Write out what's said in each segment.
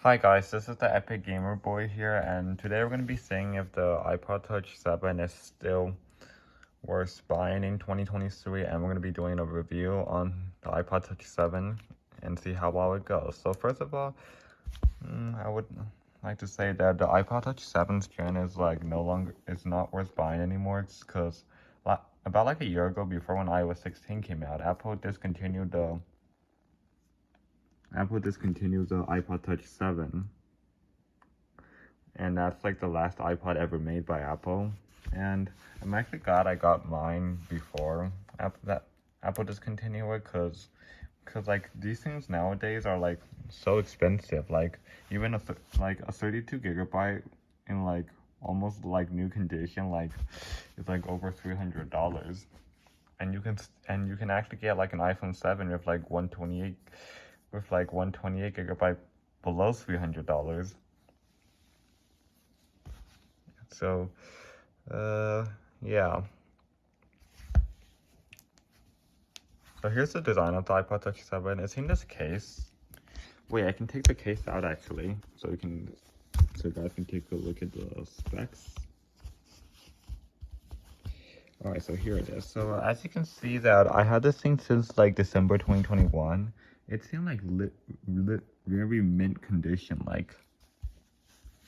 Hi guys, this is the Epic Gamer Boy here, and today we're going to be seeing if the iPod Touch 7 is still worth buying in 2023, and we're going to be doing a review on the iPod Touch 7 and see how well it goes. So first of all, I would like to say that the iPod Touch 7's gen is it's not worth buying anymore. It's because about like a year ago, before when iOS 16 came out, Apple discontinued the iPod Touch 7. And that's like the last iPod ever made by Apple. And I'm actually glad I got mine before Apple discontinued it, cause like these things nowadays are like so expensive. Like even a 32 gigabyte in like almost like new condition, like it's like over $300. And you can actually get like an iPhone 7 with like 128 gigabyte below $300. So, yeah. So here's the design of the iPod Touch 7. It's in this case. Wait, I can take the case out actually, so you guys can take a look at the specs. Alright, so here it is. So as you can see that I had this thing since like December 2021. It's in like very mint condition.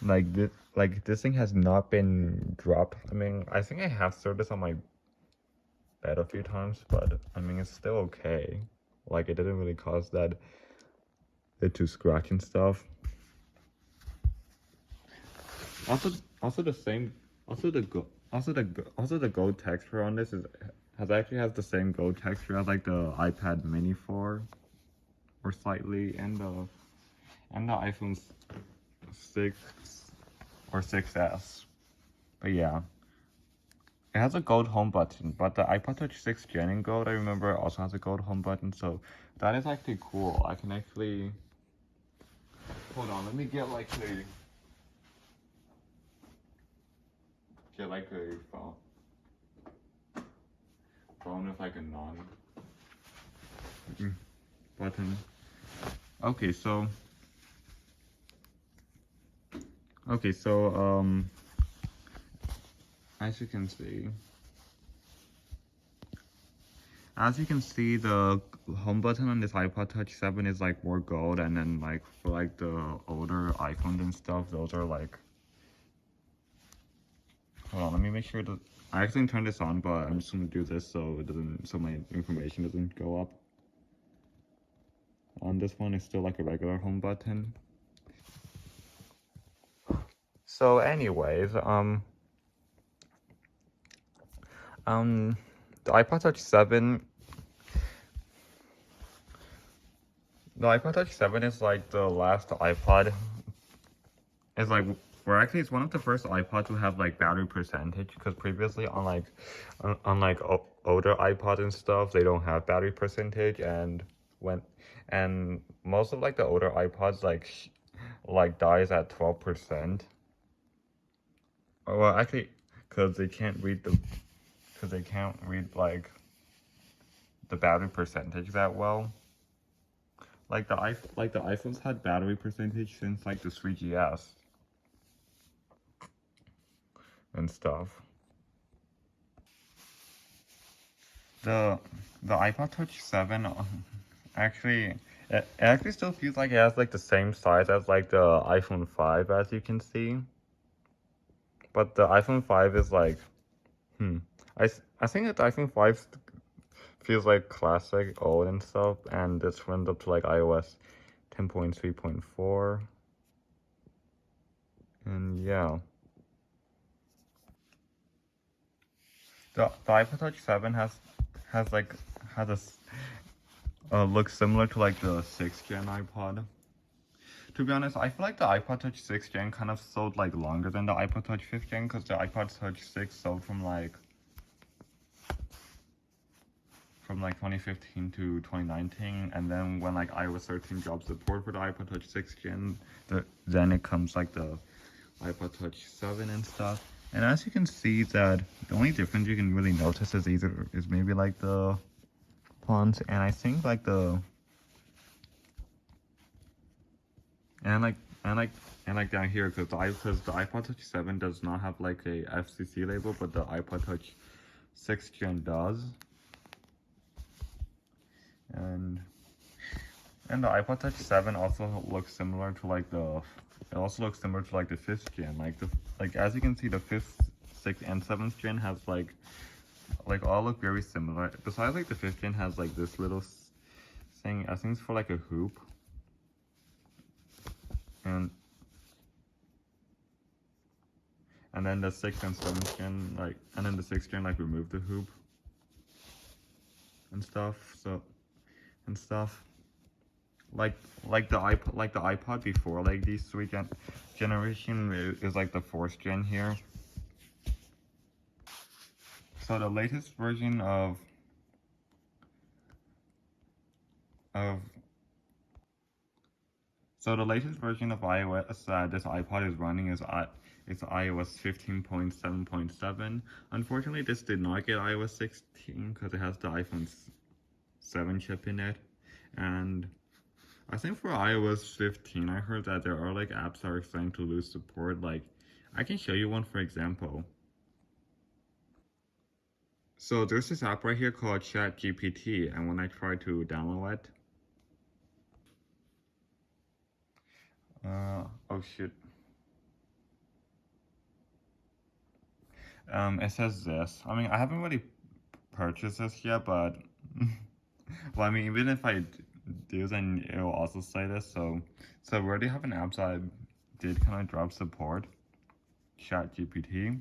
This thing has not been dropped. I mean, I think I have served this on my bed a few times, but I mean it's still okay. Like it didn't really cause it to scratch and stuff. Also the same also the gold texture on this has the same gold texture as like the iPad Mini 4 or slightly, and the iPhone 6 or 6S. But yeah. It has a gold home button, but the iPod Touch 6 Gen in gold, I remember, also has a gold home button, so that is actually cool. I can actually... Hold on, let me get like a phone with like a button. Okay, so as you can see, the home button on this iPod Touch 7 is like more gold, and then like for like the older iPhones and stuff, those are like... Hold on, let me make sure that I actually turned this on, but I'm just gonna do this so my information doesn't go up. On this one, it's still like a regular home button. So anyways, the iPod Touch 7 is like the last iPod. It's like, it's one of the first iPods to have like battery percentage, because previously on older iPods and stuff, they don't have battery percentage, and most of like the older iPods dies at 12%. Well, actually, because they can't read like the battery percentage that well. Like the iPhones had battery percentage since like the 3GS and stuff. The iPod Touch 7 actually it actually still feels like it has like the same size as like the iPhone 5, as you can see. But the iPhone 5 is like I think that the iPhone 5 feels like classic, old and stuff, and this runs up to like iOS 10.3.4. And yeah. The iPod Touch 7 has a look similar to like the 6th gen iPod. To be honest, I feel like the iPod Touch 6th gen kind of sold like longer than the iPod Touch 5th gen, because the iPod Touch 6 sold from like 2015 to 2019, and then when like iOS 13 dropped support for the iPod Touch 6th gen, then it comes like the iPod Touch 7 and stuff. And as you can see, that the only difference you can really notice is maybe like the fonts, and I think like the and like and like and like down here because the iPod Touch 7 does not have like a FCC label, but the iPod Touch 6th Gen does. And the iPod Touch 7 also looks similar to like the it also looks similar to like the 5th gen. Like as you can see, the 5th, 6th, and 7th gen has like all look very similar. Besides like the 5th gen has like this little thing, I think it's for like a hoop. And then the 6th and 7th gen and then the 6th gen like removed the hoop and stuff. And stuff. Like the iPod before, like these three generation is like the 4th gen here. So the latest version of iOS that this iPod is running is iOS 15.7.7. Unfortunately, this did not get iOS 16 because it has the iPhone 7 chip in it, and I think for iOS 15, I heard that there are like apps that are starting to lose support. Like, I can show you one for example. So there's this app right here called ChatGPT, and when I try to download it, oh shit. It says this. I mean, I haven't really purchased this yet, but well, I mean, even if I do, then it will also say this. So we already have an app that did kind of drop support, ChatGPT.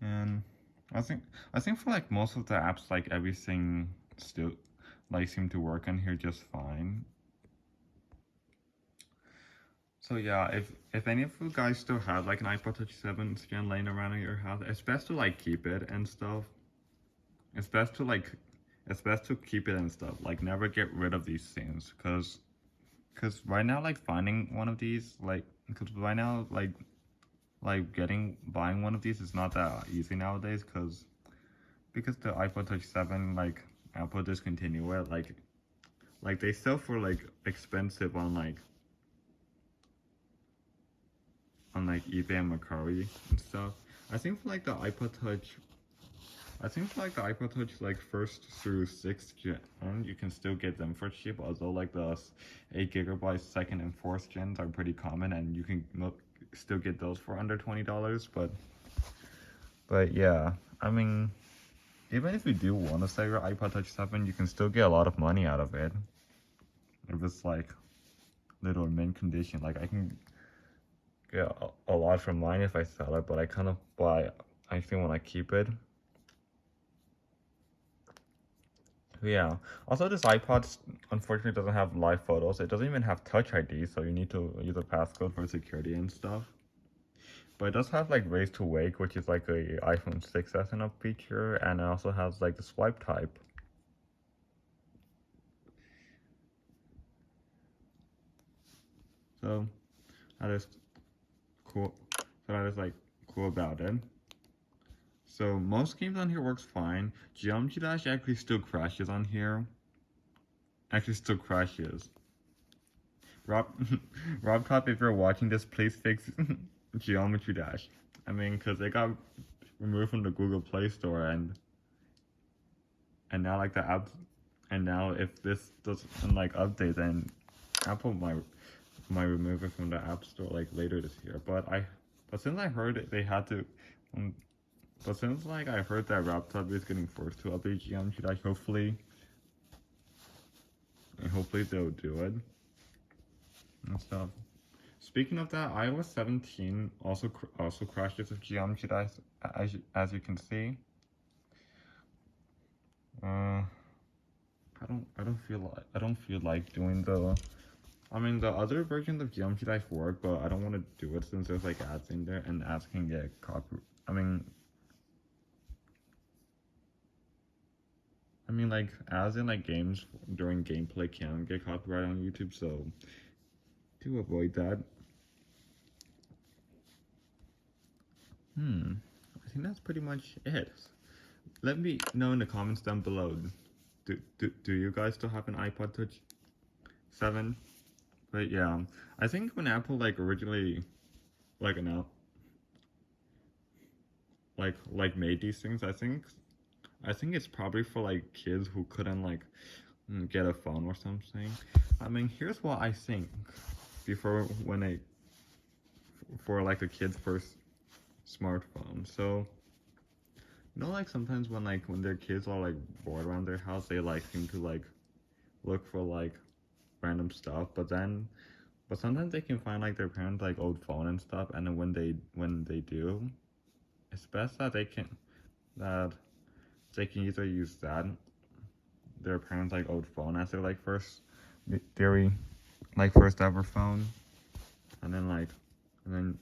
And I think for like most of the apps, like everything still like seem to work on here just fine. So yeah, if any of you guys still have like an iPod Touch 7 gen laying around in your house, it's best to like keep it and stuff. It's best to keep it and stuff. Like never get rid of these things, cause right now like finding one of these cause right now buying one of these is not that easy nowadays, because the iPod Touch 7 like Apple discontinue it, like they sell for like expensive on eBay and Mercari and stuff. I think for like the iPod Touch like 1st through 6th gen, you can still get them for cheap, although like the 8GB 2nd and 4th gens are pretty common, and you can still get those for under $20. But yeah, I mean, even if you do want to sell your iPod Touch 7, you can still get a lot of money out of it. If it's like little mint condition, like I can get a lot from mine if I sell it, but I kind of I think when I keep it. Yeah. Also, this iPod unfortunately doesn't have live photos. It doesn't even have Touch ID, so you need to use a passcode for security and stuff. But it does have like Raise to Wake, which is like a iPhone 6s and up feature, and it also has like the swipe type. So that is cool. So that is like cool about it. So most games on here works fine. Geometry Dash actually still crashes on here. Rob, Rob Top, if you're watching this, please fix Geometry Dash. I mean, because it got removed from the Google Play Store, and now like the app, and now if this doesn't like update, then Apple might remove it from the App Store like later this year. But since I heard they had to, but since like I heard that Laptop is getting forced to update Geometry Dash, hopefully they'll do it and stuff. Speaking of that, iOS 17 also crashes with Geometry Dash, as you can see. I don't feel like doing the. I mean, the other versions of Geometry Dash work, but I don't want to do it since there's like ads in there, and ads can get copy. I mean, like ads in like games during gameplay can get copyright on YouTube, so to avoid that. I think that's pretty much it. let me know in the comments down below. Do you guys still have an iPod Touch 7? But yeah, I think when Apple like originally like made these things, I think it's probably for like kids who couldn't like get a phone or something. I mean, here's what I think before for like a kid's first smartphone. So like sometimes when their kids are like bored around their house, they like seem to like look for like random stuff, but sometimes they can find like their parents like old phone and stuff, and then when they do, it's best that they can either use their parents like old phone as their like first first ever phone, and then like man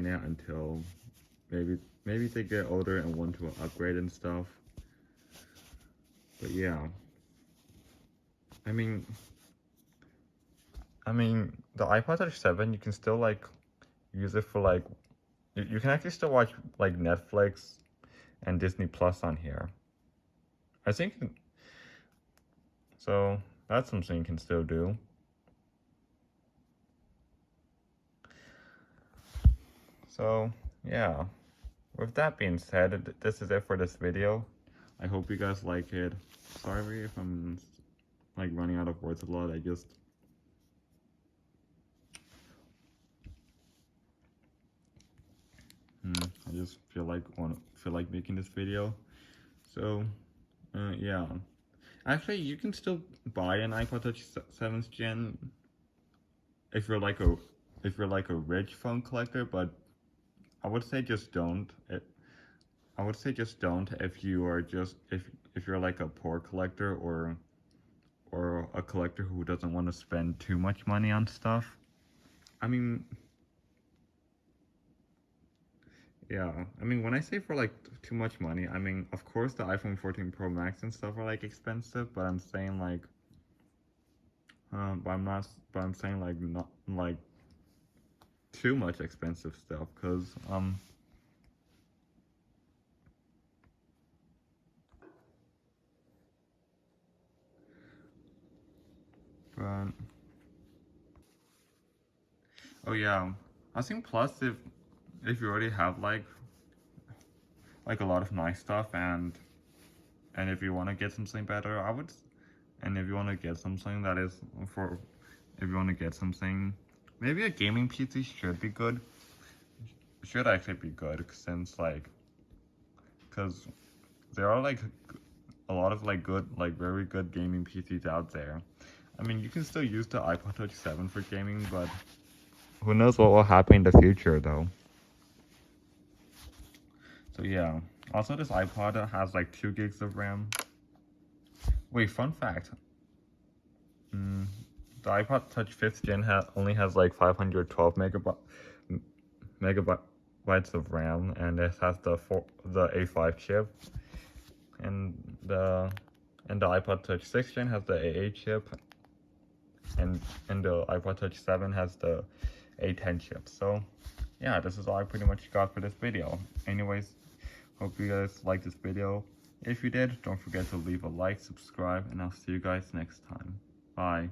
it until maybe they get older and want to upgrade and stuff. But yeah, I mean the iPod Touch 7, you can still like use it for like you can actually still watch like Netflix and Disney Plus on here. I think so. That's something you can still do. So yeah, with that being said, this is it for this video. I hope you guys like it. Sorry if I'm like running out of words a lot. I just feel like making this video. So yeah, actually you can still buy an iPod Touch 7th Gen if you're like a rich phone collector, but I would say just don't. I would say just don't if you are if you're like a poor collector or a collector who doesn't want to spend too much money on stuff. I mean, yeah. I mean, when I say for like too much money, I mean, of course the iPhone 14 Pro Max and stuff are like expensive, but I'm saying like but I'm saying like not like too much expensive stuff, because but oh yeah, I think plus if you already have like a lot of nice stuff, and if you want to get something better, and if you want to get something that is if you want to get something, maybe a gaming PC should be good. Should actually be good, since because there are like a lot of like good, like very good gaming PCs out there. I mean, you can still use the iPod Touch 7 for gaming, but who knows what will happen in the future though. So yeah, also this iPod has like 2 gigs of RAM. Wait, fun fact. The iPod Touch 5th Gen only has like 512 megabytes of RAM, and it has the A5 chip, and the iPod Touch 6th Gen has the A8 chip, and the iPod Touch 7 has the A10 chip. So yeah, this is all I pretty much got for this video. Anyways, hope you guys liked this video. If you did, don't forget to leave a like, subscribe, and I'll see you guys next time. Bye.